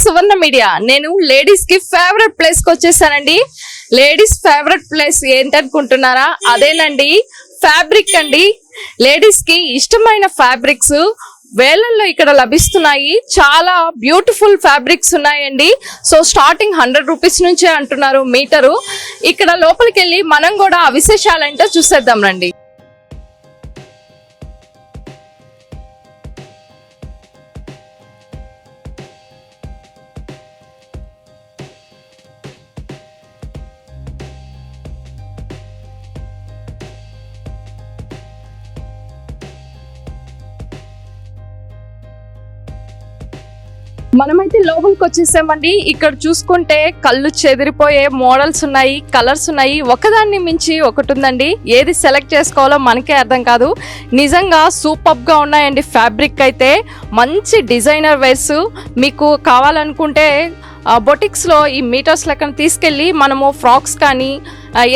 సువర్ణ media. నేను ladies కి favourite place కి వచ్చేసానండి. లేడీస్ ఫేవరెట్ ప్లేస్ ఏంటనుకుంటున్నారా? అదేనండి, ఫ్యాబ్రిక్ అండి. లేడీస్ కి ఇష్టమైన ఫ్యాబ్రిక్స్ వేలల్లో ఇక్కడ లభిస్తున్నాయి. చాలా బ్యూటిఫుల్ ఫ్యాబ్రిక్స్ ఉన్నాయండి. సో స్టార్టింగ్ 100 రూపీస్ నుంచే అంటున్నారు మీటరు. ఇక్కడ లోపలికి వెళ్ళి మనం కూడా ఆ విశేషాలు ఏంటో చూసేద్దాం రండి. మనమైతే లోపలికి వచ్చేసామండి. ఇక్కడ చూసుకుంటే కళ్ళు చెదిరిపోయే మోడల్స్ ఉన్నాయి, కలర్స్ ఉన్నాయి. ఒకదాన్ని మించి ఒకటి ఉందండి. ఏది సెలెక్ట్ చేసుకోవాలో మనకే అర్థం కాదు. నిజంగా సూపర్ గా ఉన్నాయండి. ఫ్యాబ్రిక్ అయితే మంచి డిజైనర్ వేర్స్ మీకు కావాలనుకుంటే బొటిక్స్ లో ఈ మీటర్స్ లెక్కన తీసుకెళ్లి మనము ఫ్రాక్స్ కానీ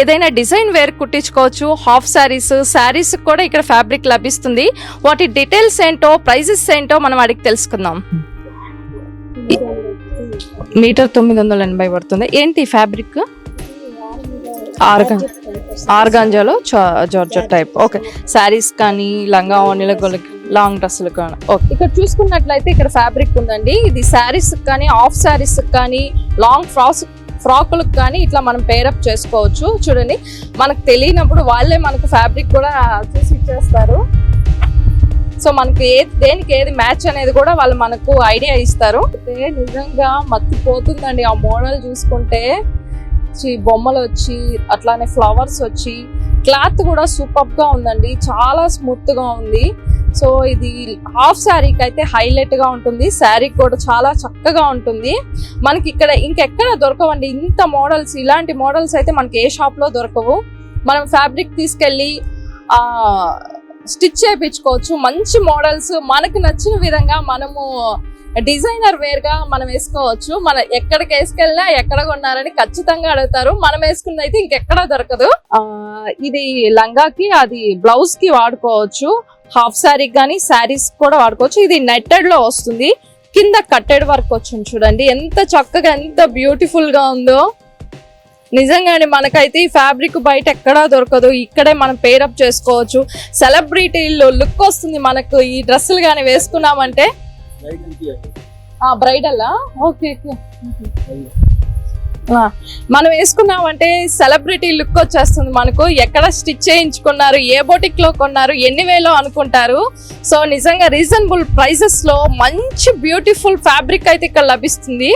ఏదైనా డిజైన్ వేర్ కుట్టించుకోవచ్చు. హాఫ్ శారీస్ కూడా ఇక్కడ ఫ్యాబ్రిక్ లభిస్తుంది. వాటి డీటెయిల్స్ ఏంటో, ప్రైజెస్ ఏంటో మనం అడిగి తెలుసుకుందాం. మీటర్ 980 పడుతుంది. ఏంటి ఫ్యాబ్రిక్? ఆర్గాంజాలో జార్జెట్ టైప్. ఓకే, శారీస్ కానీ లంగా ఓణీలకు లాంగ్ డ్రెస్సులు కానీ. ఓకే, ఇక్కడ చూసుకున్నట్లయితే ఇక్కడ ఫ్యాబ్రిక్ ఉందండి. ఇది శారీస్ కానీ, హాఫ్ శారీస్ కానీ, లాంగ్ ఫ్రాకులకు కానీ ఇట్లా మనం పేరప్ చేసుకోవచ్చు. చూడండి, మనకు తెలియనప్పుడు వాళ్ళే మనకు ఫ్యాబ్రిక్ కూడా చూసి ఇచ్చేస్తారు. సో మనకి దేనికి ఏది మ్యాచ్ అనేది కూడా వాళ్ళు మనకు ఐడియా ఇస్తారు. నిజంగా మత్తిపోతుందండి ఆ మోడల్ చూసుకుంటే. బొమ్మలు వచ్చి అట్లానే ఫ్లవర్స్ వచ్చి క్లాత్ కూడా సూపర్ గా ఉందండి. చాలా స్మూత్ గా ఉంది. సో ఇది హాఫ్ శారీకి అయితే హైలైట్ గా ఉంటుంది. శారీ కూడా చాలా చక్కగా ఉంటుంది. మనకి ఇక్కడ ఇంకెక్కడ దొరకవండి ఇంత మోడల్స్. ఇలాంటి మోడల్స్ అయితే మనకి ఏ షాప్ లో దొరకవు. మనం ఫ్యాబ్రిక్ తీసుకెళ్ళి స్టిచ్ చేయించుకోవచ్చు. మంచి మోడల్స్ మనకు నచ్చిన విధంగా మనము డిజైనర్ వేర్ గా మనం వేసుకోవచ్చు. మన ఎక్కడికి వేసుకెళ్ళినా ఎక్కడ కొన్నారని ఖచ్చితంగా అడుగుతారు. మనం వేసుకున్నది అయితే ఇంకెక్కడా దొరకదు. ఇది లంగాకి, అది బ్లౌజ్ కి వాడుకోవచ్చు. హాఫ్ శారీ కానీ శారీస్ కూడా వాడుకోవచ్చు. ఇది నెట్టెడ్ లో వస్తుంది. కింద కట్టెడ్ వర్క్ వచ్చింది. చూడండి ఎంత చక్కగా, ఎంత బ్యూటిఫుల్ గా ఉందో. నిజంగానే మనకైతే ఈ ఫ్యాబ్రిక్ బయట ఎక్కడా దొరకదు. ఇక్కడే మనం పేరప్ చేసుకోవచ్చు. సెలబ్రిటీలో లుక్ వస్తుంది మనకు ఈ డ్రెస్సులు కానీ వేసుకున్నామంటే. బ్రైడల్లా? ఓకే, మనం వేసుకున్నామంటే సెలబ్రిటీ లుక్ వచ్చేస్తుంది మనకు. ఎక్కడ స్టిచ్ చేయించుకున్నారు, ఏ బొటిక్ లో కొన్నారు, ఎన్ని వేలో అనుకుంటారు. సో నిజంగా రీజనబుల్ ప్రైసెస్ లో మంచి బ్యూటిఫుల్ ఫ్యాబ్రిక్ అయితే ఇక్కడ లభిస్తుంది.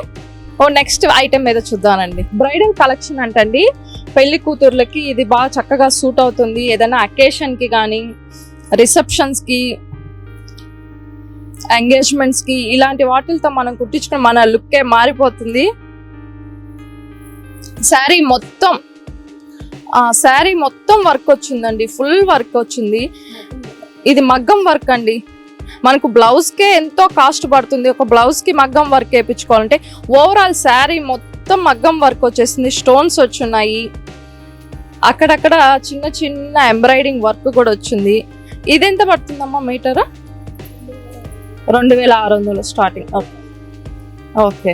నెక్స్ట్ ఐటమ్ ఏదో చూద్దానండి. బ్రైడల్ కలెక్షన్ అంటండి. పెళ్లి కూతుర్లకి ఇది బాగా చక్కగా సూట్ అవుతుంది. ఏదైనా అకేషన్ కి కానీ, రిసెప్షన్స్ కి, ఎంగేజ్మెంట్స్ కి, ఇలాంటి వాటిలతో మనం కుట్టించుకుని మన లుక్కే మారిపోతుంది. శారీ మొత్తం వర్క్ వచ్చిందండి. ఫుల్ వర్క్ వచ్చింది. ఇది మగ్గం వర్క్ అండి. మనకు బ్లౌజ్ కే ఎంతో కాస్ట్ పడుతుంది. ఒక బ్లౌజ్ కి మగ్గం వర్క్ వేయించుకోవాలంటే ఓవరాల్ శారీ మొత్తం మగ్గం వర్క్ వచ్చేసింది. స్టోన్స్ వచ్చున్నాయి. అక్కడక్కడ చిన్న చిన్న ఎంబ్రాయిడింగ్ వర్క్ కూడా వచ్చింది. ఇది ఎంత పడుతుందమ్మా మీటర్? 2600 స్టార్టింగ్. ఓకే,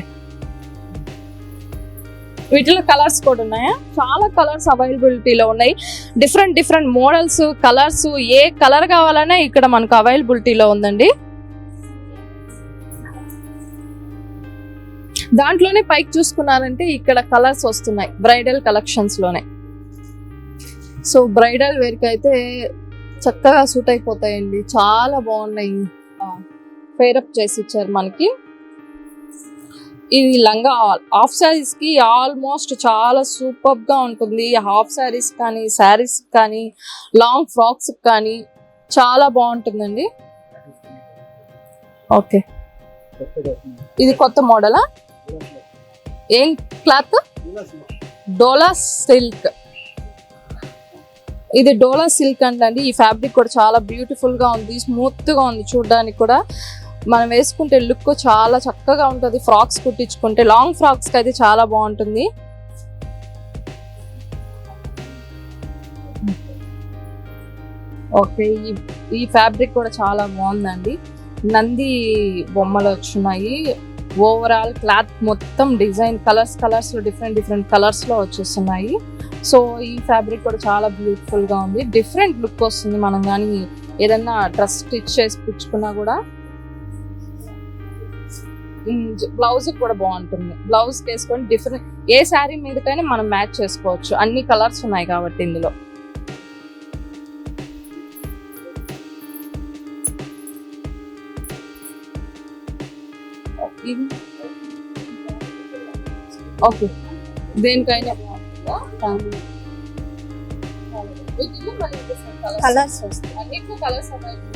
వీటిలో కలర్స్ కూడా ఉన్నాయా? చాలా కలర్స్ అవైలబిలిటీలో ఉన్నాయి. డిఫరెంట్ మోడల్స్, కలర్స్, ఏ కలర్ కావాలన్నా ఇక్కడ మనకు అవైలబిలిటీలో ఉందండి. దాంట్లోనే పైకి చూసుకున్నారంటే ఇక్కడ కలర్స్ వస్తున్నాయి బ్రైడల్ కలెక్షన్స్ లోనే. సో బ్రైడల్ వేర్ కి అయితే చక్కగా సూట్ అయిపోతాయండి. చాలా బాగున్నాయి. పేరప్ చేసి ఇచ్చారు మనకి. ఇది లంగా హాఫ్ శారీస్ కి ఆల్మోస్ట్ చాలా సూపర్ గా ఉంటుంది. హాఫ్ శారీస్ కానీ, శారీస్ కానీ, లాంగ్ ఫ్రాక్స్ కానీ చాలా బాగుంటుందండి. ఓకే, ఇది కొత్త మోడలా? ఏం క్లాత్? డోలా సిల్క్. ఇది డోలా సిల్క్ అంటండి. ఈ ఫ్యాబ్రిక్ కూడా చాలా బ్యూటిఫుల్ గా ఉంది. స్మూత్ గా ఉంది చూడడానికి కూడా. మనం వేసుకుంటే లుక్ చాలా చక్కగా ఉంటుంది. ఫ్రాక్స్ కుట్టించుకుంటే, లాంగ్ ఫ్రాక్స్ కి అయితే చాలా బాగుంటుంది. ఓకే, ఈ ఫ్యాబ్రిక్ కూడా చాలా బాగుందండి. నంది బొమ్మలు వచ్చున్నాయి. ఓవరాల్ క్లాత్ మొత్తం డిజైన్ కలర్స్ లో డిఫరెంట్ కలర్స్ లో వచ్చేస్తున్నాయి. సో ఈ ఫ్యాబ్రిక్ కూడా చాలా బ్యూటిఫుల్ గా ఉంది, డిఫరెంట్ లుక్ వస్తుంది. మనం కానీ ఏదన్నా డ్రెస్ స్టిచ్ చేసి పుచ్చుకున్నా కూడా బ్లౌజ్ కూడా బాగుంటుంది. బ్లౌజ్ వేసుకొని డిఫరెంట్ ఏ శారీ మీదకైనా మనం మ్యాచ్ చేసుకోవచ్చు, అన్ని కలర్స్ ఉన్నాయి కాబట్టి ఇందులో. ఓకే, దేనికైనా కలర్స్ వస్తాయి. అన్నిట్లో కలర్స్ అవైలబుల్.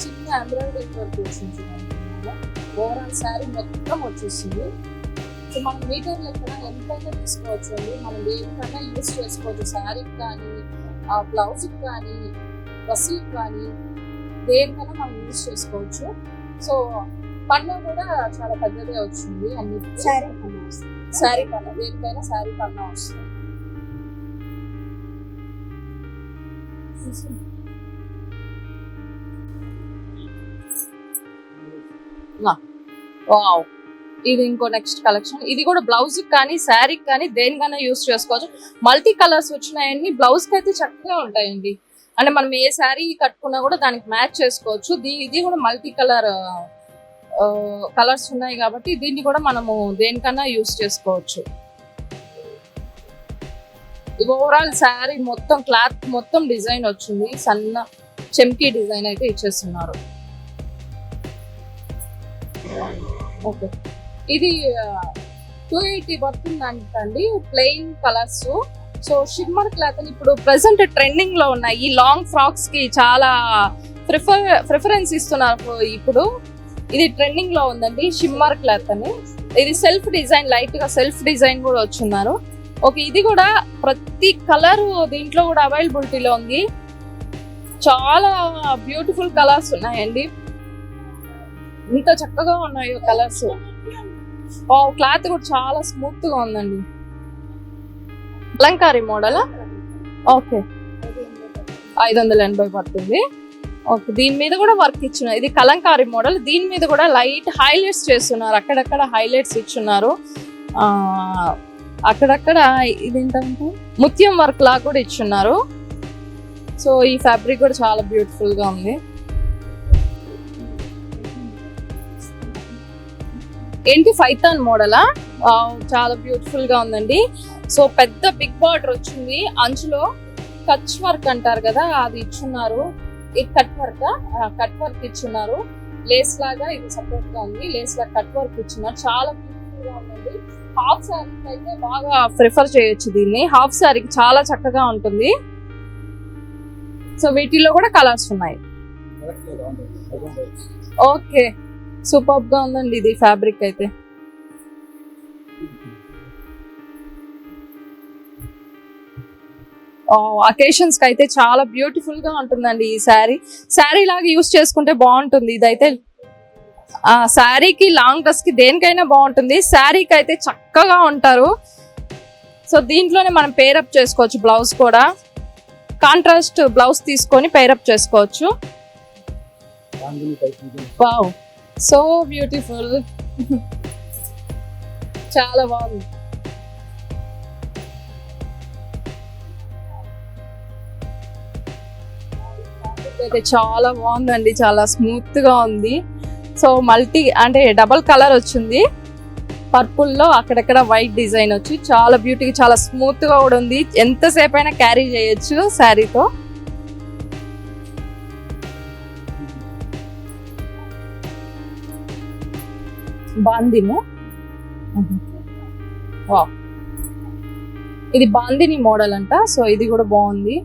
చిన్న ఎంబ్రాయిడరీ వర్క్ వచ్చింది, ఓవరాల్ శారీ మొత్తం వచ్చేసింది. సో మనం మీటర్ లెక్కన ఎంతైనా తీసుకోవచ్చు అండి, మనం దేనికైనా యూజ్ చేసుకోవచ్చు. శారీకి కానీ, బ్లౌజ్కి కానీ, డ్రెస్సులకు కానీ, దేనికైనా మనం యూజ్ చేసుకోవచ్చు. సో పన్ను కూడా చాలా పెద్దదే వచ్చింది అన్నిటికీ. శారీ పన్ను దేనికైనా శారీ పన్ను వస్తుంది. వావ్, ఇది ఇంకో నెక్స్ట్ కలెక్షన్. ఇది కూడా బ్లౌజ్ కానీ శారీకి కానీ దేనికైనా యూస్ చేసుకోవచ్చు. మల్టీ కలర్స్ వచ్చినాయండి, బ్లౌజ్ కి అయితే చక్కగా ఉంటాయండి. అంటే మనం ఏ శారీ కట్టుకున్నా కూడా దానికి మ్యాచ్ చేసుకోవచ్చు. ఇది కూడా మల్టీ కలర్స్ ఉన్నాయి కాబట్టి దీన్ని కూడా మనము దేనికన్నా యూస్ చేసుకోవచ్చు. ఓవరాల్ శారీ మొత్తం క్లాత్ మొత్తం డిజైన్ వచ్చింది, సన్న చెమ్కీ డిజైన్ అయితే ఇచ్చేస్తున్నారు. ఓకే, ఇది 280 పడుతుందంటండి, plain colours. So shimmer cloth అని ఇప్పుడు ప్రెసెంట్ ట్రెండింగ్ లో ఉన్నాయి. ఈ లాంగ్ ఫ్రాక్స్ కి చాలా ప్రిఫరెన్స్ ఇస్తున్నారు ఇప్పుడు. ఇది ట్రెండింగ్ లో ఉందండి, షిమ్మర్ క్లాత్ అని. ఇది సెల్ఫ్ డిజైన్, లైట్ గా సెల్ఫ్ డిజైన్ కూడా వచ్చున్నారు. ఓకే, ఇది కూడా ప్రతి కలర్ దీంట్లో కూడా అవైలబిలిటీలో ఉంది. చాలా బ్యూటిఫుల్ కలర్స్ ఉన్నాయండి, ఇంత చక్కగా ఉన్నాయి కలర్స్. క్లాత్ కూడా చాలా స్మూత్ గా ఉందండి. అలంకారీ మోడల్. ఓకే, 580 పడుతుంది. ఓకే, దీని మీద కూడా వర్క్ ఇచ్చిన, ఇది కలంకారీ మోడల్. దీని మీద కూడా లైట్ హైలైట్స్ చేస్తున్నారు, అక్కడక్కడ హైలైట్స్ ఇచ్చున్నారు. అక్కడక్కడ ఇదేంటంటే ముత్యం వర్క్ లాగా కూడా ఇచ్చున్నారు. సో ఈ ఫ్యాబ్రిక్ కూడా చాలా బ్యూటిఫుల్ గా ఉంది. ఏంటి పైథాన్ మోడలా? చాలా బ్యూటిఫుల్ గా ఉందండి. సో పెద్ద బిగ్ బార్డర్ వచ్చింది, అంచులో కచ్ వర్క్ అంటారు కదా అది ఇచ్చున్నారు. ఇది కట్ వర్క్ ఇచ్చున్నారు. లేస్ లాగా ఇది సపరేట్ గా ఉంది, లేస్ లాగా కట్ వర్క్ ఇచ్చున్నారు. చాలా బ్యూటిఫుల్ గా ఉందండి. హాఫ్ శారీకి అయితే బాగా ప్రిఫర్ చేయొచ్చు దీన్ని, హాఫ్ శారీకి చాలా చక్కగా ఉంటుంది. సో వీటిలో కూడా కలర్స్ ఉన్నాయి. ఓకే, సూపర్ గా ఉందండి ఇది ఫ్యాబ్రిక్ అయితే. అకేషన్స్ కి అయితే చాలా బ్యూటిఫుల్ గా ఉంటుందండి ఈ శారీ లాగా యూస్ చేసుకుంటే బాగుంటుంది. ఇదైతే శారీకి, లాంగ్ డ్రెస్ కి దేనికైనా బాగుంటుంది. శారీకి అయితే చక్కగా ఉంటారు. సో దీంట్లోనే మనం పేరప్ చేసుకోవచ్చు, బ్లౌజ్ కూడా కాంట్రాస్ట్ బ్లౌజ్ తీసుకొని పేరప్ చేసుకోవచ్చు. వావ్, సో బ్యూటిఫుల్, చాలా బాగుంది. అయితే చాలా బాగుందండి, చాలా స్మూత్ గా ఉంది. సో మల్టీ అంటే డబల్ కలర్ వచ్చింది, పర్పుల్ లో అక్కడక్కడ వైట్ డిజైన్ వచ్చి చాలా బ్యూటీగా, చాలా స్మూత్ గా కూడా ఉంది. ఎంతసేపు అయినా క్యారీ చేయొచ్చు శారీతో. బాందిని, ఇది బాందిని మోడల్ అంట. సో ఇది కూడా బాగుంది,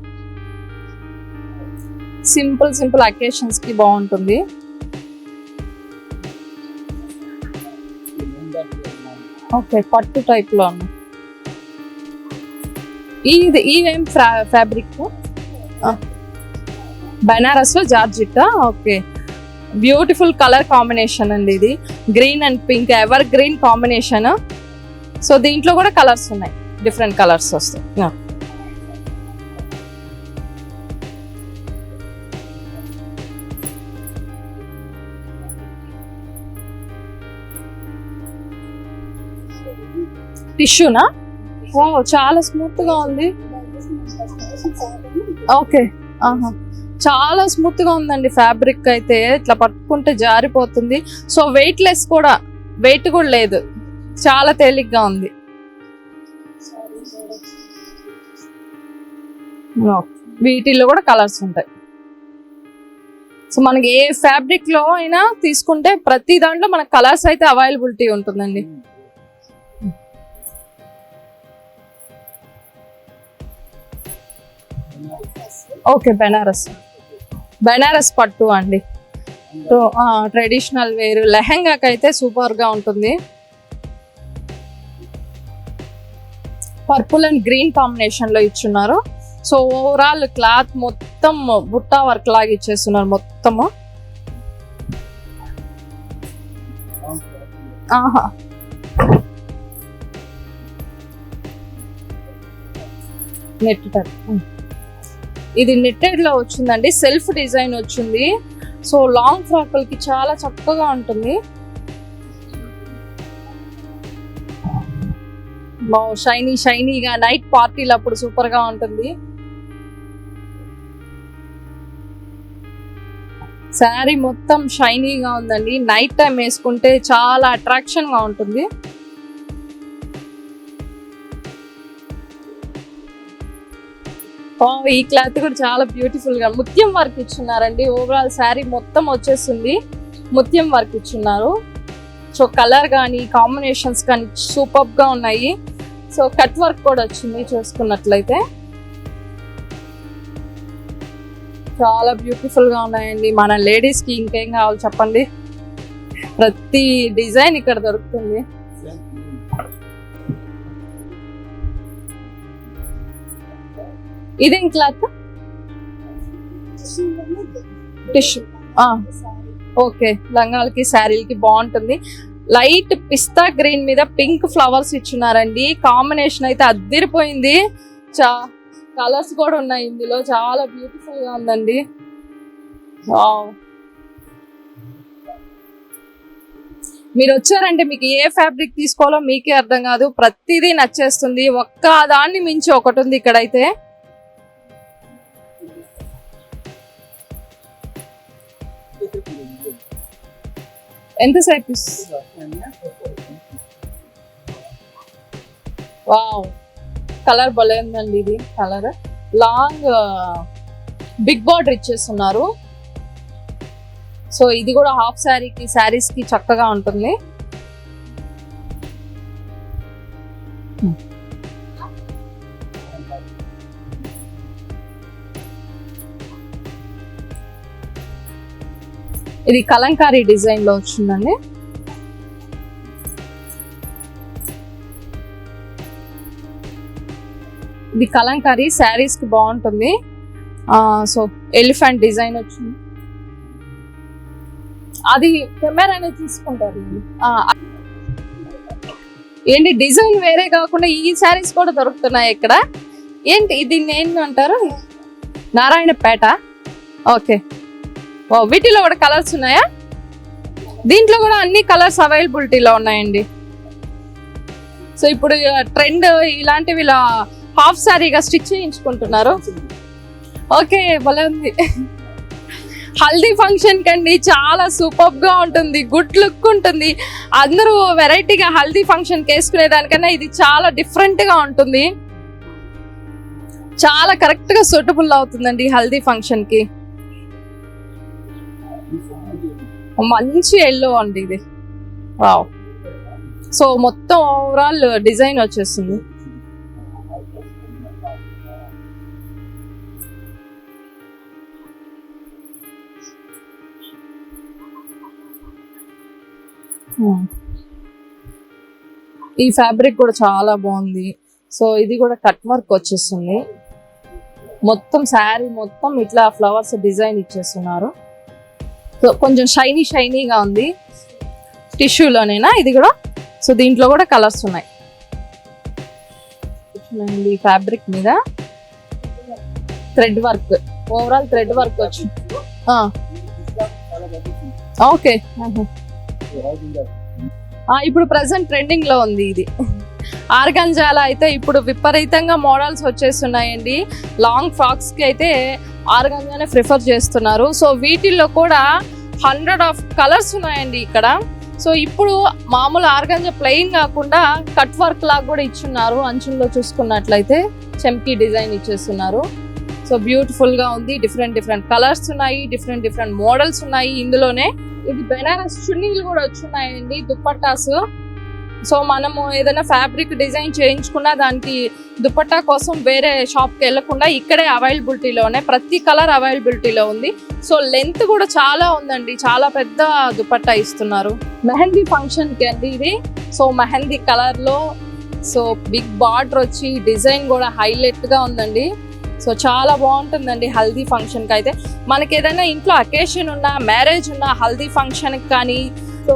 సింపుల్ అకేషన్స్ కి బాగుంటుంది. ఓకే, పట్టు టైప్ లో ఉంది. ఇవేం ఫ్యాబ్రిక్? బనారస్ లో జార్జిట్టా. ఓకే, బ్యూటిఫుల్ కలర్ కాంబినేషన్ అండి ఇది, green and pink ever green combination. So దీంట్లో కూడా కలర్స్ ఉన్నాయి, డిఫరెంట్ కలర్స్ వస్తాయి. టిష్యూనా? ఓ చాలా స్మూత్ గా ఉంది. ఓకే, ఆహా, చాలా స్మూత్ గా ఉందండి ఫ్యాబ్రిక్ అయితే. ఇట్లా పట్టుకుంటే జారిపోతుంది. సో వెయిట్ లెస్ కూడా, వెయిట్ కూడా లేదు, చాలా తేలిగ్గా ఉంది. వీటిల్లో కూడా కలర్స్ ఉంటాయి. సో మనకి ఏ ఫ్యాబ్రిక్ లో అయినా తీసుకుంటే ప్రతి దాంట్లో మనకు కలర్స్ అయితే అవైలబిలిటీ ఉంటుందండి. ఓకే, బెనారస్ పట్టు అండి. సో ట్రెడిషనల్ వేర్ లెహంగాకి అయితే సూపర్ గా ఉంటుంది. పర్పుల్ అండ్ గ్రీన్ కాంబినేషన్ లో ఇచ్చున్నారు. సో ఓవరాల్ క్లాత్ మొత్తం బుట్టా వర్క్ లాగా ఇచ్చేస్తున్నారు మొత్తము. ఆహా, నెట్టెడ్, ఇది నెట్టెడ్ లో వచ్చిందండి. సెల్ఫ్ డిజైన్ వచ్చింది. సో లాంగ్ ఫ్రాక్లకి చాలా చక్కగా ఉంటుంది. షైనీగా నైట్ పార్టీలు అప్పుడు సూపర్ గా ఉంటుంది. శారీ మొత్తం షైనీగా ఉందండి. నైట్ టైం వేసుకుంటే చాలా అట్రాక్షన్ గా ఉంటుంది. ఈ క్లాత్ కూడా చాలా బ్యూటిఫుల్ గా ముత్యం వర్క్ ఇచ్చున్నారండి. ఓవరాల్ శారీ మొత్తం వచ్చేస్తుంది ముత్యం వర్క్ ఇచ్చున్నారు. సో కలర్ కానీ కాంబినేషన్స్ కానీ సూపర్ గా ఉన్నాయి. సో కట్ వర్క్ కూడా వచ్చింది చూసుకున్నట్లయితే. చాలా బ్యూటిఫుల్ గా ఉన్నాయండి. మన లేడీస్ కి ఇంకేం కావాలి చెప్పండి, ప్రతి డిజైన్ ఇక్కడ దొరుకుతుంది. ఇదేం క్లాత్? టిష్యూ. ఓకే, లంగాలకి శారీలకి బాగుంటుంది. లైట్ పిస్తా గ్రీన్ మీద పింక్ ఫ్లవర్స్ ఇచ్చున్నారండి. కాంబినేషన్ అయితే అద్దిరిపోయింది. కలర్స్ కూడా ఉన్నాయి ఇందులో. చాలా బ్యూటిఫుల్ గా ఉందండి. మీరు వచ్చారంటే మీకు ఏ ఫ్యాబ్రిక్ తీసుకోవాలో మీకే అర్థం కాదు. ప్రతిదీ నచ్చేస్తుంది. ఒక్క దాన్ని మించి ఒకటి ఉంది ఇక్కడైతే. ఎంతసేపు? వావ్, కలర్ భలే ఉందండి. ఇది కలర్ లాంగ్ బిగ్ బార్డర్ ఇచ్చేస్తున్నారు. సో ఇది కూడా హాఫ్ శారీకి శారీస్ కి చక్కగా ఉంటుంది. ఇది కలంకారీ డిజైన్ లో వచ్చిందండి. ఇది కలంకారీ శారీస్ కి బాగుంటుంది. సో ఎలిఫెంట్ డిజైన్ వచ్చింది. అది కెమెరానే తీసుకుంటారు. ఏంటి డిజైన్ వేరే కాకుండా ఈ శారీస్ కూడా దొరుకుతున్నాయి ఇక్కడ. ఏంటి దీన్ని ఏంటంటారు? నారాయణపేట. ఓకే, వీటిలో కూడా కలర్స్ ఉన్నాయా? దీంట్లో కూడా అన్ని కలర్స్ అవైలబిలిటీలో ఉన్నాయండి. సో ఇప్పుడు ట్రెండ్ ఇలాంటివి ఇలా హాఫ్ శారీగా స్టిచ్ చేయించుకుంటున్నారు. ఓకే, భలే ఉంది. హల్దీ ఫంక్షన్ కండి చాలా సూపర్ గా ఉంటుంది. గుడ్ లుక్ ఉంటుంది. అందరూ వెరైటీగా హల్దీ ఫంక్షన్ వేసుకునే దానికన్నా ఇది చాలా డిఫరెంట్ గా ఉంటుంది. చాలా కరెక్ట్ గా సూటబుల్ అవుతుందండి హల్దీ ఫంక్షన్ కి. మంచి ఎల్లో అండి ఇది. వావ్. సో మొత్తం ఓవరాల్ డిజైన్ వచ్చేస్తుంది. ఈ ఫ్యాబ్రిక్ కూడా చాలా బాగుంది. సో ఇది కూడా కట్ వర్క్ వచ్చేస్తుంది. మొత్తం శారీ మొత్తం ఇట్లా ఫ్లవర్స్ డిజైన్ ఇచ్చేస్తున్నారు. సో కొంచెం షైనీగా ఉంది. టిష్యూలోనేనా ఇది కూడా? సో దీంట్లో కూడా కలర్స్ ఉన్నాయి. ఈ ఫ్యాబ్రిక్ మీద thread work, overall thread work వచ్చి. ఓకే, ఇప్పుడు ప్రెసెంట్ ట్రెండింగ్ లో ఉంది ఇది. ఆర్గంజాల అయితే ఇప్పుడు విపరీతంగా మోడల్స్ వచ్చేస్తున్నాయండి. లాంగ్ ఫ్రాక్స్ కి అయితే ఆర్గంజానే ప్రిఫర్ చేస్తున్నారు. సో వీటిల్లో కూడా 100 ఆఫ్ కలర్స్ ఉన్నాయండి ఇక్కడ. సో ఇప్పుడు మామూలు ఆర్గంజా ప్లెయిన్ కాకుండా కట్ వర్క్ లాగా కూడా ఇచ్చున్నారు. అంచుల్లో చూసుకున్నట్లయితే చెంకీ డిజైన్ ఇచ్చేస్తున్నారు. సో బ్యూటిఫుల్ గా ఉంది. డిఫరెంట్ కలర్స్ ఉన్నాయి, డిఫరెంట్ మోడల్స్ ఉన్నాయి ఇందులోనే. ఇది బెనారస్ చున్నీలు కూడా వచ్చున్నాయండి, దుపట్టాస్. సో మనము ఏదైనా ఫ్యాబ్రిక్ డిజైన్ చేయించుకున్నా దానికి దుపట్టా కోసం వేరే షాప్కి వెళ్ళకుండా ఇక్కడే అవైలబిలిటీలోనే ప్రతి కలర్ అవైలబిలిటీలో ఉంది. సో లెంత్ కూడా చాలా ఉందండి, చాలా పెద్ద దుపట్టా ఇస్తున్నారు. మెహందీ ఫంక్షన్కి అండి ఇది. సో మెహందీ కలర్లో సో బిగ్ బార్డర్ వచ్చి డిజైన్ కూడా హైలైట్గా ఉందండి. సో చాలా బాగుంటుందండి హల్దీ ఫంక్షన్కి అయితే. మనకి ఏదైనా ఇంట్లో అకేషన్ ఉన్నా, మ్యారేజ్ ఉన్నా, హల్దీ ఫంక్షన్కి కానీ సో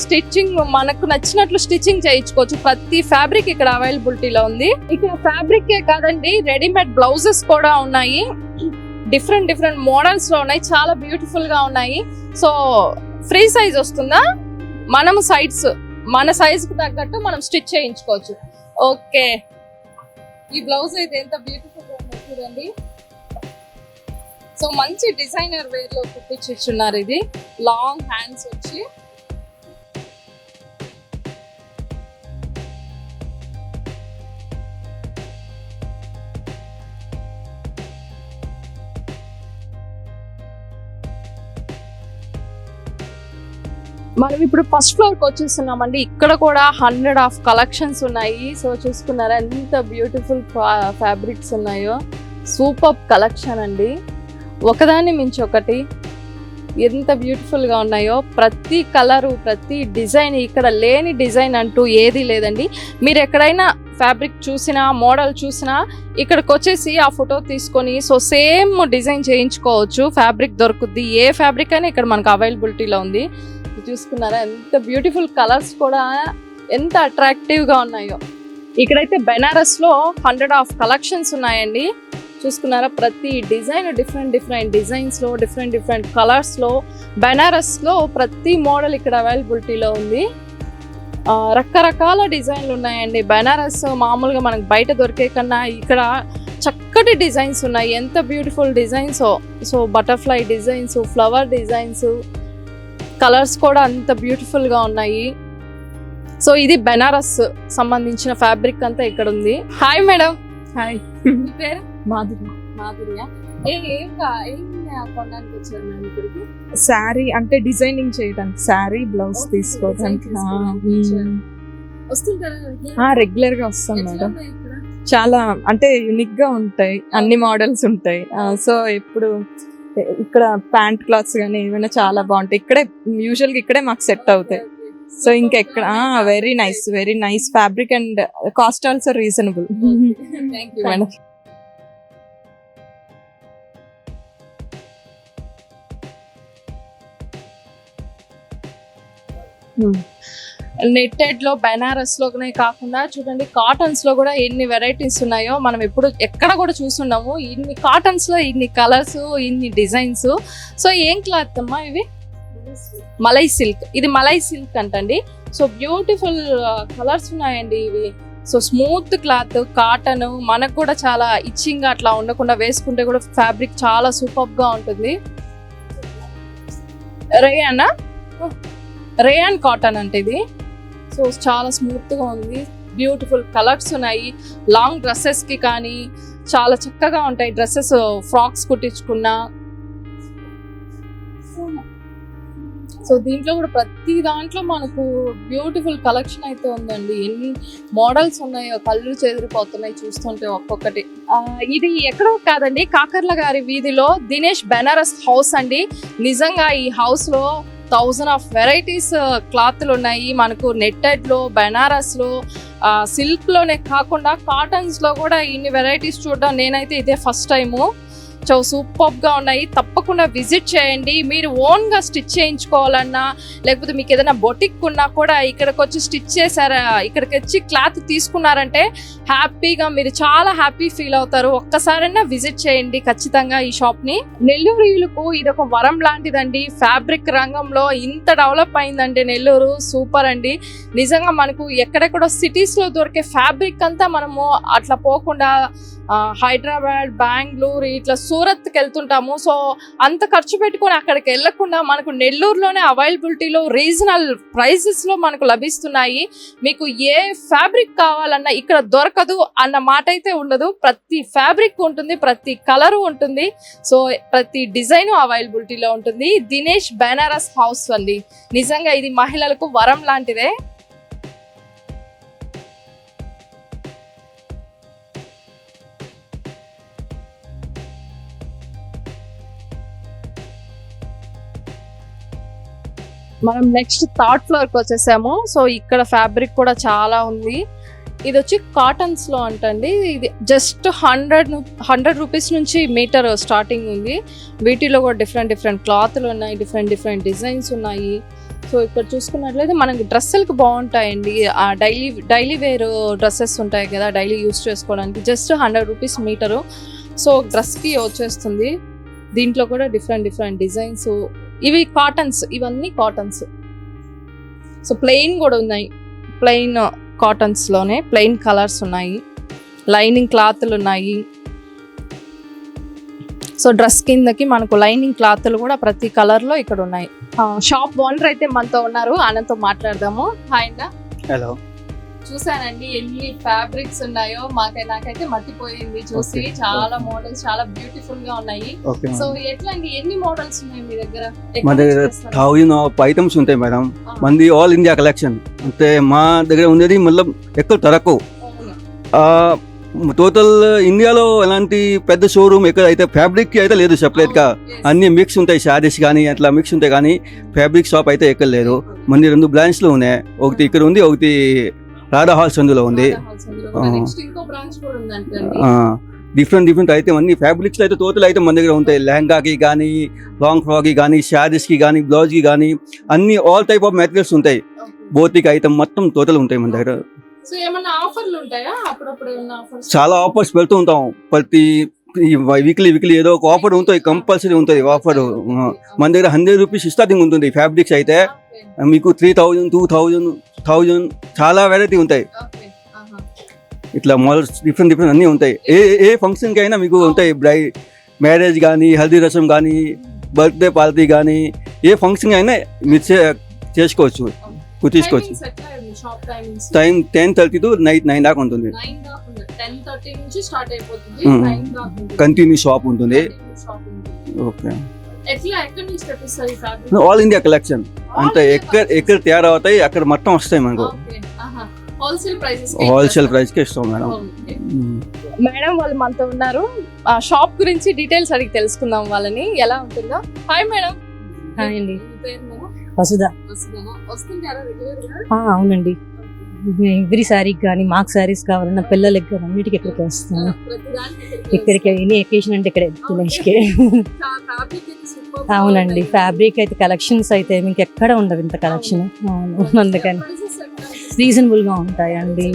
స్టిచ్చింగ్ మనకు నచ్చినట్లు స్టిచ్చింగ్ చేయించుకోవచ్చు. ప్రతి ఫ్యాబ్రిక్ ఇక్కడ అవైలబిలిటీలో ఉంది. ఇక్కడ ఫ్యాబ్రికే కాదండి, రెడీమేడ్ బ్లౌజెస్ కూడా ఉన్నాయి. డిఫరెంట్ మోడల్స్ లో ఉన్నాయి, చాలా బ్యూటిఫుల్ గా ఉన్నాయి. సో ఫ్రీ సైజ్ వస్తుందా, మనం మన సైజ్ కు తగ్గట్టు మనం స్టిచ్ చేయించుకోవచ్చు. ఓకే, ఈ బ్లౌజ్ అయితే ఎంత బ్యూటిఫుల్ గా ఉంది చూడండి. సో మంచి డిజైనర్ వేర్ లో కుట్టించున్నారు. ఇది లాంగ్ హ్యాండ్స్ వచ్చి మనం ఇప్పుడు ఫస్ట్ ఫ్లోర్ కి వచ్చేస్తున్నామండి. ఇక్కడ కూడా 100 ఆఫ్ కలెక్షన్స్ ఉన్నాయి. సో చూసుకున్నారా ఎంత బ్యూటిఫుల్ ఫ్యాబ్రిక్స్ ఉన్నాయో. సూపర్ కలెక్షన్ అండి, ఒకదాన్ని మించి ఒకటి ఎంత బ్యూటిఫుల్ గా ఉన్నాయో. ప్రతి కలరు, ప్రతి డిజైన్, ఇక్కడ లేని డిజైన్ అంటూ ఏది లేదండి. మీరు ఎక్కడైనా ఫ్యాబ్రిక్ చూసినా, మోడల్ చూసినా ఇక్కడికి వచ్చేసి ఆ ఫోటో తీసుకొని సో సేమ్ డిజైన్ చేయించుకోవచ్చు. ఫ్యాబ్రిక్ దొరుకుద్ది, ఏ ఫ్యాబ్రిక్ అయినా ఇక్కడ మనకు అవైలబిలిటీలో ఉంది. చూసుకున్నారా ఎంత బ్యూటిఫుల్ కలర్స్ కూడా ఎంత అట్రాక్టివ్ గా ఉన్నాయో. ఇక్కడైతే బెనారస్ లో 100 ఆఫ్ కలెక్షన్స్ ఉన్నాయండి. చూసుకున్నారా ప్రతి డిజైన్ డిఫరెంట్ డిజైన్స్ లో, డిఫరెంట్ కలర్స్ లో. బెనారస్ లో ప్రతి మోడల్ ఇక్కడ అవైలబిలిటీలో ఉంది. రకరకాల డిజైన్లు ఉన్నాయండి. బెనారస్ మామూలుగా మనకు బయట దొరికే కన్నా ఇక్కడ చక్కటి డిజైన్స్ ఉన్నాయి. ఎంత beautiful designs. So butterfly designs, flower designs, colours కూడా అంత బ్యూటిఫుల్ గా ఉన్నాయి. సో ఇది బెనారస్ సంబంధించిన ఫ్యాబ్రిక్ అంతా ఇక్కడ ఉంది. Hi madam. హాయ్, మీ పేరు? మాధుర్య. ఏం కొనడానికి వచ్చారు మేడం ఇక్కడికి? శారీ అంటే డిజైనింగ్ చేయడానికి, శారీ బ్లౌజ్ తీసుకోవడానికి. వస్తుంటారా? రెగ్యులర్ గా వస్తాం మేడం. చాలా అంటే యూనిక్ గా ఉంటాయి, అన్ని మోడల్స్ ఉంటాయి. సో ఎప్పుడు ఇక్కడ ప్యాంట్ క్లాత్స్ కానీ ఏమైనా చాలా బాగుంటాయి. ఇక్కడే యూజువల్ గా ఇక్కడే మాకు సెట్ అవుతాయి. సో ఇంకెక్కడ very nice fabric and cost also reasonable. Madam netted లో, బెనారస్ లోనే కాకుండా చూడండి కాటన్స్ లో కూడా ఎన్ని వెరైటీస్ ఉన్నాయో మనం ఎక్కడ కూడా చూస్తున్నాము. ఇన్ని కాటన్స్ లో ఇన్ని కలర్స్, ఇన్ని డిజైన్స్. సో ఏం క్లాత్ అమ్మా ఇవి? మలై సిల్క్. ఇది మలై సిల్క్ అంటండి. సో బ్యూటిఫుల్ కలర్స్ ఉన్నాయండి ఇవి. సో స్మూత్ క్లాత్, కాటన్, మనకు కూడా చాలా ఇచ్చింగ్ అట్లా ఉండకుండా వేసుకుంటే కూడా ఫ్యాబ్రిక్ చాలా సూపర్ గా ఉంటుంది. రేయాన్ కాటన్ అంటే ఇది. సో చాలా స్మూత్ గా ఉంది, బ్యూటిఫుల్ కలర్స్ ఉన్నాయి. లాంగ్ డ్రెస్సెస్ కి కానీ చాలా చక్కగా ఉంటాయి. Dresses, frocks కుట్టించుకున్నా. సో దీంట్లో కూడా ప్రతి దాంట్లో మనకు బ్యూటిఫుల్ కలెక్షన్ అయితే ఉందండి. ఎన్ని మోడల్స్ ఉన్నాయో కళ్ళు చెదిరిపోతున్నాయి చూస్తుంటే ఒక్కొక్కటి. ఇది ఎక్కడో కాదండి, కాకర్ల గారి వీధిలో దినేష్ బెనారస్ హౌస్ అండి. నిజంగా ఈ హౌస్ లో 1000 ఆఫ్ వెరైటీస్ క్లాత్లు ఉన్నాయి మనకు. నెట్టెడ్ లో, బెనారస్ లో, సిల్క్ లోనే కాకుండా కాటన్స్ లో కూడా ఇన్ని వెరైటీస్ చూడడం నేనైతే ఇదే ఫస్ట్ టైము. సో సూపర్ గా ఉన్నాయి, తప్పకుండా విజిట్ చేయండి. మీరు ఓన్ గా స్టిచ్ చేయించుకోవాలన్నా లేకపోతే మీకు ఏదైనా బొటిక్ ఉన్నా కూడా ఇక్కడికి వచ్చి స్టిచ్ చేశారా, ఇక్కడికి వచ్చి క్లాత్ తీసుకున్నారంటే హ్యాపీగా మీరు చాలా హ్యాపీ ఫీల్ అవుతారు. ఒక్కసారైనా విజిట్ చేయండి ఖచ్చితంగా ఈ షాప్ ని. నెల్లూరులకు ఇది ఒక వరం లాంటిదండి. ఫ్యాబ్రిక్ రంగంలో ఇంత డెవలప్ అయిందంటే నెల్లూరు సూపర్ అండి. నిజంగా మనకు ఎక్కడెక్కడో సిటీస్ లో దొరికే ఫ్యాబ్రిక్ అంతా మనము అట్లా పోకుండా హైదరాబాద్, బెంగళూరు, ఇట్లా సూరత్కి వెళ్తుంటాము. సో అంత ఖర్చు పెట్టుకొని అక్కడికి వెళ్ళకుండా మనకు నెల్లూరులోనే అవైలబిలిటీలో రీజనల్ ప్రైసెస్లో మనకు లభిస్తున్నాయి. మీకు ఏ ఫ్యాబ్రిక్ కావాలన్నా ఇక్కడ దొరకదు అన్న మాట అయితే ఉండదు. ప్రతి ఫ్యాబ్రిక్ ఉంటుంది, ప్రతి కలరు ఉంటుంది, సో ప్రతి డిజైన్ అవైలబిలిటీలో ఉంటుంది. దినేష్ బెనారస్ హౌస్ అండి. నిజంగా ఇది మహిళలకు వరం లాంటిదే. మనం నెక్స్ట్ థర్డ్ ఫ్లోర్ కి వచ్చేసాము. సో ఇక్కడ ఫ్యాబ్రిక్ కూడా చాలా ఉంది. ఇది వచ్చి కాటన్స్ లో అంటండి. ఇది జస్ట్ 100 రూపీస్ నుంచి మీటర్ స్టార్టింగ్ ఉంది. వీటిలో కూడా డిఫరెంట్ క్లాత్లు ఉన్నాయి, డిఫరెంట్ డిజైన్స్ ఉన్నాయి. సో ఇక్కడ చూసుకున్నట్లయితే మనకి డ్రెస్సులకు బాగుంటాయండి. ఆ డైలీ వేర్ డ్రెస్సెస్ ఉంటాయి కదా, డైలీ యూస్ చేసుకోవడానికి. Just 100 rupees metre. సో డ్రెస్కి వచ్చేస్తుంది. దీంట్లో కూడా డిఫరెంట్ డిజైన్స్. ఇవి కాటన్స్, ఇవన్నీ కాటన్స్. సో ప్లెయిన్ కూడా ఉన్నాయి. ప్లెయిన్ కాటన్స్ లోనే ప్లెయిన్ కలర్స్ ఉన్నాయి, లైనింగ్ క్లాత్లు ఉన్నాయి. సో డ్రెస్ కిందకి మనకు లైనింగ్ క్లాత్లు కూడా ప్రతి కలర్ లో ఇక్కడ ఉన్నాయి. షాప్ ఓనర్ అయితే మనతో ఉన్నారు, ఆయనతో మాట్లాడదాము. హాయ్ అండి. హలో. చూసానండి ఎన్ని ఫ్యాబ్రిక్స్ ఉన్నాయో, నాకైతే మట్టిపోయింది చూసి. చాలా మోడల్స్, చాలా బ్యూటిఫుల్ గా ఉన్నాయి. సో ఎట్లా అండి, ఎన్ని మోడల్స్ ఉన్నాయి మీ దగ్గర? మా దగ్గర 1000 ఐటమ్స్ ఉంటాయి మేడం. మంది ఆల్ ఇండియా కలెక్షన్ అంటే మా దగ్గర ఉండేది మళ్ళీ ఎక్కువ తరకు. టోటల్ ఇండియాలో ఎలాంటి పెద్ద షోరూమ్ ఎక్కడ అయితే ఫ్యాబ్రిక్ కి అయితే లేదు సెపరేట్ గా. అన్ని మిక్స్ ఉంటాయి, శారీస్ కానీ అట్లా మిక్స్ ఉంటాయి, కానీ ఫ్యాబ్రిక్ షాప్ అయితే ఎక్కడ లేదు. మంది 2 బ్రాంచ్ లో ఉన్నాయి. ఒకటి ఇక్కడ ఉంది, ఒకటి రాధా హాల్స్ అందులో ఉంది. డిఫరెంట్ అయితే అన్ని ఫ్యాబ్రిక్స్ అయితే టోటల్ అయితే మన దగ్గర ఉంటాయి. లెహంగాకి కానీ, లాంగ్ ఫ్రాక్ కి కానీ, శారీస్ కి కానీ, బ్లౌజ్ కి కానీ అన్ని ఆల్ టైప్ ఆఫ్ మెటీరియల్స్ ఉంటాయి. బోటిక్ ఐటమ్ మొత్తం టోటల్ ఉంటాయి మన దగ్గర. చాలా ఆఫర్స్ పెడుతూ ఉంటాం. ప్రతి వీక్లీ ఏదో ఒక ఆఫర్ ఉంటుంది, కంపల్సరీ ఉంటుంది ఆఫర్. మన దగ్గర 100 రూపీస్ స్టార్టింగ్ ఉంటుంది. ఫ్యాబ్రిక్స్ అయితే మీకు 3000, 2000, 1000 చాలా వెరైటీ ఉంటాయి. ఇట్లా మోడల్స్ డిఫరెంట్ అన్నీ ఉంటాయి. ఏ ఫంక్షన్కి అయినా మీకు ఉంటాయి. మ్యారేజ్ కానీ, హల్దీ రసం కానీ, బర్త్డే పార్టీ కానీ, ఏ ఫంక్షన్ అయినా మీరు చేసుకోవచ్చు, తీసుకోవచ్చు. టైం 10:30 to నైట్ 9 దాకా ఉంటుంది. కంటిన్యూ షాప్ ఉంటుంది. ఓకే. ఆల్ ఇండియా కలెక్షన్ అంటే ఎక్కడ తయారు అవుతాయి అక్కడ మొత్తం వస్తాయి మనకు. హోల్సేల్ ప్రైస్ కి ఇస్తాం మేడం. మేడం వాళ్ళు మనతో ఉన్నారు. షాప్ గురించి డీటెయిల్స్ అడిగి తెలుసుకుందాం వాళ్ళని, ఎలా ఉంటుందో. Hi madam. హాయ్ అండి. వసుధ. అవునండి. ఎవ్రీ శారీకి కానీ, మాకు శారీస్ కావాలన్నా, పిల్లలకి కానీ అన్నిటికీ ఇక్కడికి వస్తాను. ఇక్కడికి ఎనీ ఎకేషన్ అంటే ఇక్కడ దినేష్కే. అవునండి. ఫ్యాబ్రిక్ అయితే కలెక్షన్స్ అయితే మీకు ఎక్కడ ఉండదు ఇంత కలెక్షన్. అవును, అందుకని రీజనబుల్గా ఉంటాయి అండి.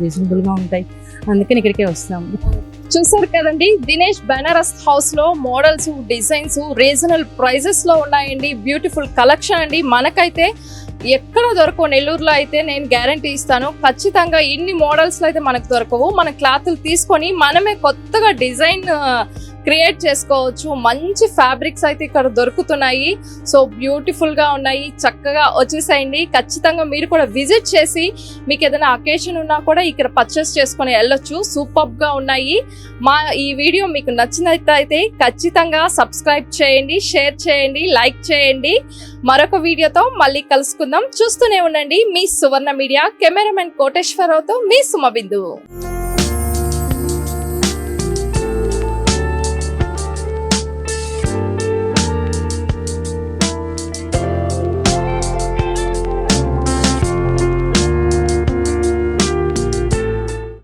రీజనబుల్గా ఉంటాయి, అందుకని ఇక్కడికే వస్తాము. చూసారు కదండి, దినేష్ బెనారస్ హౌస్ లో మోడల్స్, డిజైన్స్ రీజనల్ ప్రైజెస్ లో ఉన్నాయండి. బ్యూటిఫుల్ కలెక్షన్ అండి. మనకైతే ఎక్కడ దొరకవు, నెల్లూరులో అయితే నేను గ్యారంటీ ఇస్తాను. ఖచ్చితంగా ఇన్ని మోడల్స్ అయితే మనకు దొరకవు. మన క్లాతులు తీసుకొని మనమే కొత్తగా డిజైన్ క్రియేట్ చేసుకోవచ్చు. మంచి ఫ్యాబ్రిక్స్ అయితే ఇక్కడ దొరుకుతున్నాయి. సో బ్యూటిఫుల్ గా ఉన్నాయి. చక్కగా వచ్చేసేయండి. ఖచ్చితంగా మీరు కూడా విజిట్ చేసి మీకు ఏదైనా అకేషన్ ఉన్నా కూడా ఇక్కడ పర్చేస్ చేసుకొని వెళ్ళొచ్చు. సూపర్ గా ఉన్నాయి. ఈ వీడియో మీకు నచ్చినట్లయితే ఖచ్చితంగా సబ్స్క్రైబ్ చేయండి, షేర్ చేయండి, లైక్ చేయండి. మరొక వీడియోతో మళ్ళీ కలుసుకుందాం. చూస్తూనే ఉండండి మీ సువర్ణ మీడియా. కెమెరామెన్ కోటేశ్వరరావుతో మీ సుమబిందు.